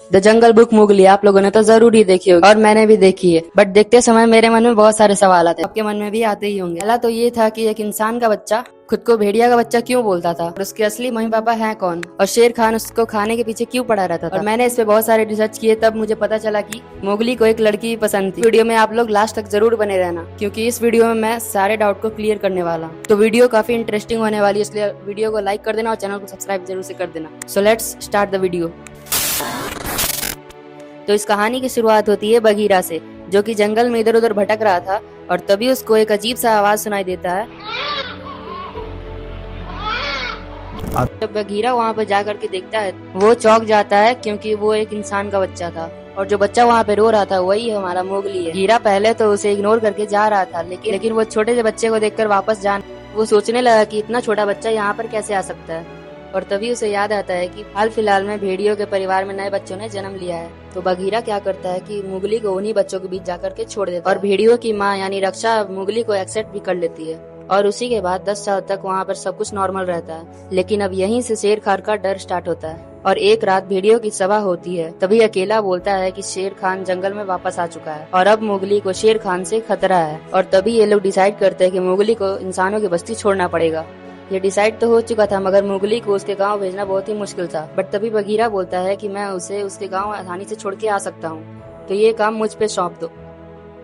The jungle book Mowgli आप लोगों ने तो जरूर ही देखी होगी और मैंने भी देखी है। बट देखते समय मेरे मन में बहुत सारे सवाल आते, आपके मन में भी आते ही होंगे। पहला तो ये था कि एक इंसान का बच्चा खुद को भेड़िया का बच्चा क्यों बोलता था, और उसके असली मम्मी पापा हैं कौन, और शेर खान उसको खाने के पीछे क्यों पड़ा रहता था। और मैंने इस पे बहुत सारे रिसर्च किए, तब मुझे पता चला कि मोगली को एक लड़की पसंद थी। वीडियो में आप लोग लास्ट तक जरूर बने रहना, क्योंकि इस वीडियो में मैं सारे डाउट को क्लियर करने वाला हूँ। तो वीडियो काफी इंटरेस्टिंग होने वाली है, इसलिए वीडियो को लाइक कर देना और चैनल को सब्सक्राइब जरूर से कर देना। So let's start the video. तो इस कहानी की शुरुआत होती है बगीरा से, जो कि जंगल में इधर उधर भटक रहा था और तभी उसको एक अजीब सा आवाज सुनाई देता है। जब बगीरा वहाँ पर जा करके देखता है वो चौंक जाता है, क्योंकि वो एक इंसान का बच्चा था और जो बच्चा वहाँ पे रो रहा था वही हमारा मोगली है। बगीरा पहले तो उसे इग्नोर करके जा रहा था, लेकिन वो छोटे से बच्चे को देखकर वापस वो सोचने लगा कि इतना छोटा बच्चा यहाँ पर कैसे आ सकता है। और तभी उसे याद आता है कि हाल फिलहाल में भेड़ियों के परिवार में नए बच्चों ने जन्म लिया है। तो बगीरा क्या करता है कि मुगली को उन्हीं बच्चों के बीच जाकर के छोड़ देता है और भेड़ियों की माँ यानी रक्षा मुगली को एक्सेप्ट भी कर लेती है। और उसी के बाद 10 साल तक वहाँ पर सब कुछ नॉर्मल रहता है। लेकिन अब यहीं से शेर खान का डर स्टार्ट होता है और एक रात भेड़ियों की सभा होती है। तभी अकेला बोलता है कि शेर खान जंगल में वापस आ चुका है और अब मुगली को शेर खान से खतरा है। और तभी ये लोग डिसाइड करते हैं कि मुगली को इंसानों की बस्ती छोड़ना पड़ेगा। ये डिसाइड तो हो चुका था, मगर मुगली को उसके गांव भेजना बहुत ही मुश्किल था। बट तभी बगीरा बोलता है कि मैं उसे उसके गांव आसानी से छोड़ के आ सकता हूँ, तो ये काम मुझ पे सौंप दो।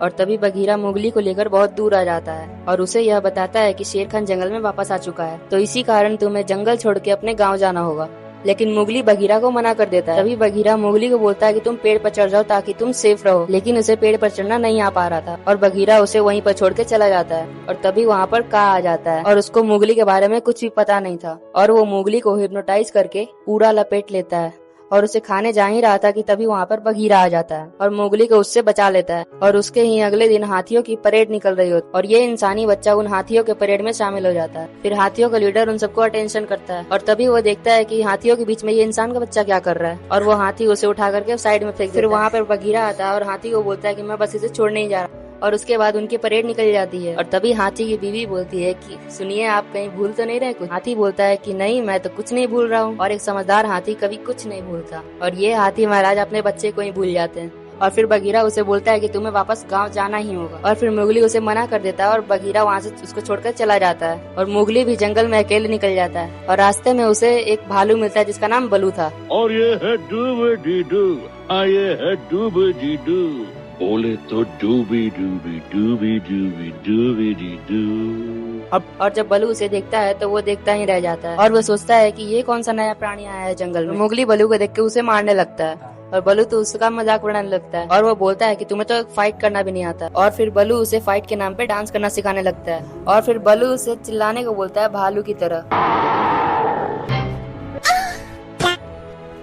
और तभी बगीरा मुगली को लेकर बहुत दूर आ जाता है और उसे यह बताता है कि शेर खान जंगल में वापस आ चुका है, तो इसी कारण तुम्हें जंगल छोड़ के अपने गाँव जाना होगा। लेकिन मुगली बगीरा को मना कर देता है। तभी बगीरा मुगली को बोलता है कि तुम पेड़ पर चढ़ जाओ ताकि तुम सेफ रहो, लेकिन उसे पेड़ पर चढ़ना नहीं आ पा रहा था और बगीरा उसे वहीं पर छोड़ के चला जाता है। और तभी वहाँ पर का आ जाता है और उसको मुगली के बारे में कुछ भी पता नहीं था और वो मुगली को हिप्नोटाइज करके पूरा लपेट लेता है और उसे खाने जा ही रहा था कि तभी वहाँ पर बगीरा आ जाता है और मुगली को उससे बचा लेता है। और उसके ही अगले दिन हाथियों की परेड निकल रही होती और ये इंसानी बच्चा उन हाथियों के परेड में शामिल हो जाता है। फिर हाथियों का लीडर उन सबको अटेंशन करता है और तभी वो देखता है कि हाथियों के बीच में ये इंसान का बच्चा क्या कर रहा है और वो हाथी उसे उठा करके साइड में फेंक। फिर वहाँ पर बगीरा आता है और हाथी को बोलता है कि मैं बस इसे छोड़ने ही जा रहा हूँ। और उसके बाद उनकी परेड निकल जाती है और तभी हाथी की बीवी बोलती है कि सुनिए, आप कहीं भूल तो नहीं रहे कुछ। हाथी बोलता है कि नहीं, मैं तो कुछ नहीं भूल रहा हूँ। और एक समझदार हाथी कभी कुछ नहीं भूलता और ये हाथी महाराज अपने बच्चे को ही भूल जाते हैं। और फिर बगीरा उसे बोलता है कि तुम्हें वापस गांव जाना ही होगा और फिर मुगली उसे मना कर देता है और बगीरा वहाँ से उसको छोड़कर चला जाता है और मुगली भी जंगल में अकेले निकल जाता है। और रास्ते में उसे एक भालू मिलता है जिसका नाम बलू था। और ये है डूबी-डी-डू, ये है डूबी-डी-डू, बोले तो डूबी डूबी डूबी डूबी डूबी डी डू। अब और जब बलू उसे देखता है तो वो देखता ही रह जाता है और वो सोचता है कि ये कौन सा नया प्राणी आया है जंगल में। मुगली बलू को देख के उसे मारने लगता है और बलू तो उसका मजाक उड़ाने लगता है और वो बोलता है कि तुम्हें तो फाइट करना भी नहीं आता। और फिर बलू उसे फाइट के नाम पे डांस करना सिखाने लगता है और फिर बलू उसे चिल्लाने को बोलता है भालू की तरह।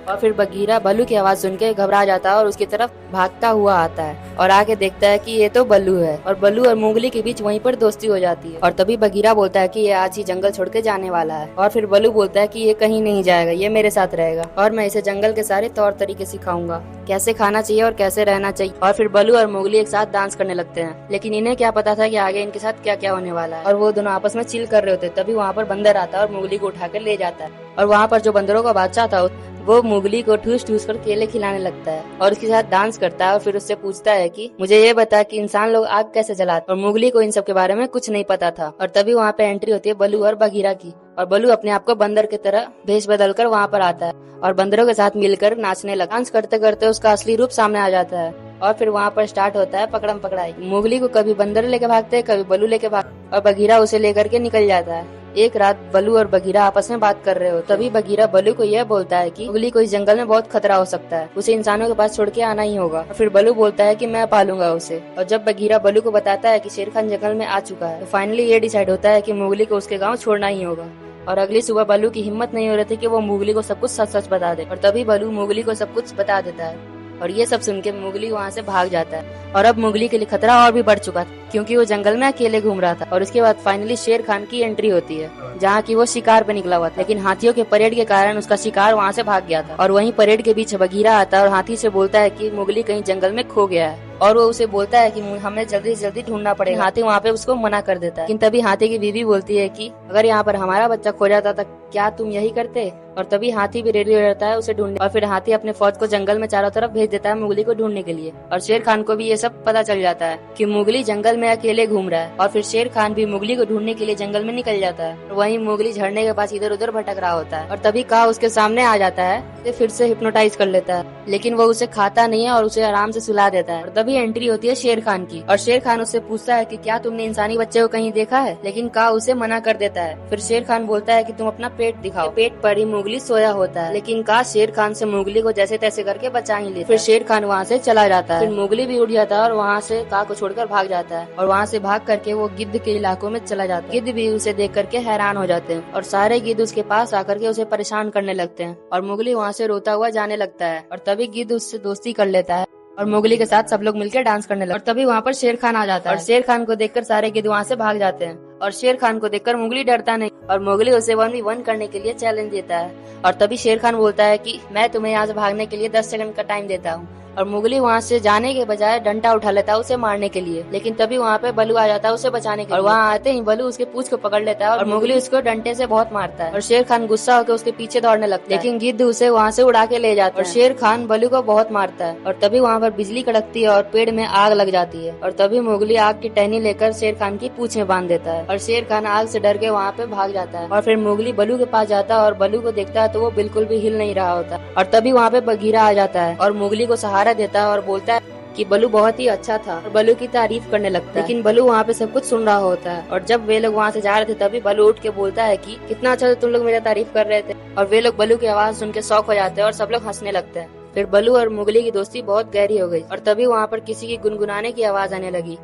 और फिर बगीरा बल्लू की आवाज सुन के घबरा जाता है और उसकी तरफ भागता हुआ आता है और आके देखता है कि ये तो बल्लू है और बल्लू और मुगली के बीच वहीं पर दोस्ती हो जाती है। और तभी बगीरा बोलता है कि ये आज ही जंगल छोड़ के जाने वाला है और फिर बल्लू बोलता है कि ये कहीं नहीं जाएगा, ये मेरे साथ रहेगा और मैं इसे जंगल के सारे तौर तरीके सिखाऊंगा, कैसे खाना चाहिए और कैसे रहना चाहिए। और फिर बल्लू और मुगली एक साथ डांस करने लगते हैं, लेकिन इन्हें क्या पता था कि आगे इनके साथ क्या क्या होने वाला है। और वो दोनों आपस में चिल कर रहे होते, तभी वहाँ पर बंदर आता है और मुगली को उठा कर ले जाता है और वहाँ पर जो बंदरों का बादशाह था वो मुगली को ठूस ठूस कर केले खिलाने लगता है और उसके साथ डांस करता है और फिर उससे पूछता है कि मुझे ये बता कि इंसान लोग आग कैसे जलाते। और मुगली को इन सब के बारे में कुछ नहीं पता था। और तभी वहाँ पे एंट्री होती है बल्लू और बगीरा की और बल्लू अपने आप को बंदर की तरह भेष बदल कर वहाँ पर आता है और बंदरों के साथ मिलकर नाचने लगा। डांस करते करते उसका असली रूप सामने आ जाता है और फिर वहाँ पर स्टार्ट होता है पकड़म पकड़ाई। मुगली को कभी बंदर लेके भागते हैं, कभी बल्लू लेके भागते और बगीरा उसे लेकर के निकल जाता है। एक रात बल्लू और बगीरा आपस में बात कर रहे हो, तभी बगीरा बल्लू को यह बोलता है कि मुगली को इस जंगल में बहुत खतरा हो सकता है, उसे इंसानों के पास छोड़ के आना ही होगा। और फिर बल्लू बोलता है कि मैं पालूंगा उसे। और जब बगीरा बल्लू को बताता है कि शेर खान जंगल में आ चुका है, तो फाइनली ये डिसाइड होता है कि मुगली को उसके गाँव छोड़ना ही होगा। और अगली सुबह बल्लू की हिम्मत नहीं हो रही थी कि वो मुगली को सब कुछ सच सच बता दे और तभी बल्लू मुगली को सब कुछ बता देता है और ये सब सुन के मुगली वहाँ से भाग जाता है। और अब मुगली के लिए खतरा और भी बढ़ चुका था, क्योंकि वो जंगल में अकेले घूम रहा था। और उसके बाद फाइनली शेर खान की एंट्री होती है, जहाँ की वो शिकार पे निकला हुआ था, लेकिन हाथियों के परेड के कारण उसका शिकार वहाँ से भाग गया था। और वहीं परेड के बीच बगीरा आता है और हाथी से बोलता है कि मुगली कहीं जंगल में खो गया है और वो उसे बोलता है कि हमें जल्दी से जल्दी ढूंढना पड़ेगा। हाथी वहाँ पे उसको मना कर देता है, लेकिन तभी हाथी की बीवी बोलती है कि अगर यहाँ पर हमारा बच्चा खो जाता तो क्या तुम यही करते। और तभी हाथी भी रेडी हो जाता है उसे ढूंढने। और फिर हाथी अपने फौज को जंगल में चारों तरफ भेज देता है मुगली को ढूंढने के लिए। और शेर खान को भी ये सब पता चल जाता है कि मुगली जंगल में अकेले घूम रहा है। और फिर शेर खान भी मुगली को ढूंढने के लिए जंगल में निकल जाता है। और वहीं मुगली झरने के पास इधर उधर भटक रहा होता है। और तभी काव उसके सामने आ जाता है, उसे फिर से हिप्नोटाइज कर लेता है, लेकिन वो उसे खाता नहीं है और उसे आराम से सुला देता है। और तभी एंट्री होती है शेर खान की। और शेर खान उससे पूछता है कि क्या तुमने इंसानी बच्चे को कहीं देखा है, लेकिन काव उसे मना कर देता है। फिर शेर खान बोलता है कि तुम अपना पेट दिखाओ। पेट पर ही मुगली सोया होता है, लेकिन का शेर खान से मुगली को जैसे तैसे करके बचा ही लेता है। फिर शेर खान वहाँ से चला जाता है। फिर मुगली भी उठ जाता है और वहाँ से का को छोड़कर भाग जाता है। और वहाँ से भाग करके वो गिद्ध के इलाकों में चला जाता है। गिद्ध भी उसे देख करके हैरान हो जाते हैं और सारे गिद्ध उसके पास आकर के उसे परेशान करने लगते हैं। और मुगली वहाँ से रोता हुआ जाने लगता है। और तभी गिद्ध उससे दोस्ती कर लेता है और मुगली के साथ सब लोग मिलकर डांस करने लगते हैं। और तभी वहाँ पर शेर खान आ जाता है और शेर खान को देखकर सारे गिद्ध वहाँ से भाग जाते हैं। और शेर खान को देखकर मुगली डरता नहीं और मुगली उसे 1v1 करने के लिए चैलेंज देता है। और तभी शेर खान बोलता है कि मैं तुम्हें यहाँ से भागने के लिए 10 सेकंड का टाइम देता हूँ। और मुगली वहाँ से जाने के बजाय डंडा उठा लेता है उसे मारने के लिए, लेकिन तभी वहाँ पे बलू आ जाता है उसे बचाने के लिए। और वहाँ आते ही बलू उसके पूंछ को पकड़ लेता है और मुगली उसको डंडे से बहुत मारता है। और शेर खान गुस्सा होकर उसके पीछे दौड़ने लगता है, लेकिन गिद्ध उसे वहाँ से उड़ा के ले जाता है। और शेर खान बलू को बहुत मारता है। और तभी वहाँ पर बिजली कड़कती है और पेड़ में आग लग जाती है। और तभी मुगली आग की टहनी लेकर शेर खान की पूंछ में बांध देता है और शेर खान आग से डर के वहाँ पे भाग जाता है। और फिर मुगली बलू के पास जाता है और बलू को देखता है तो वो बिल्कुल भी हिल नहीं रहा होता। और तभी वहाँ पे बगीरा आ जाता है और मुगली को सहारा देता है और बोलता है कि बलू बहुत ही अच्छा था। और बलू की तारीफ करने लगता है, लेकिन बलू वहाँ पे सब कुछ सुन रहा होता है। और जब वे लोग वहाँ से जा रहे थे तभी बलू उठ के बोलता है कि कितना अच्छा तुम लोग मेरा तारीफ कर रहे थे। और वे लोग बलू की आवाज सुन के शौक हो जाते हैं और सब लोग हंसने लगते हैं। फिर बलू और मुगली की दोस्ती बहुत गहरी हो गई। और तभी वहाँ पर किसी की गुनगुनाने की आवाज आने लगी।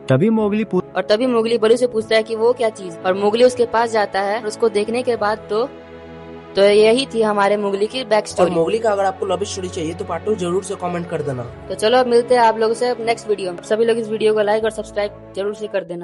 तभी मोगली बलू से पूछता है कि वो क्या चीज। और मोगली उसके पास जाता है और उसको देखने के बाद तो यही थी हमारे मोगली की बैक स्टोरी। और मोगली का अगर आपको लव स्टोरी चाहिए तो पार्ट 2 जरूर से कमेंट कर देना। तो चलो अब मिलते हैं आप लोगों से नेक्स्ट वीडियो में। सभी लोग इस वीडियो को लाइक और सब्सक्राइब जरूर से कर देना।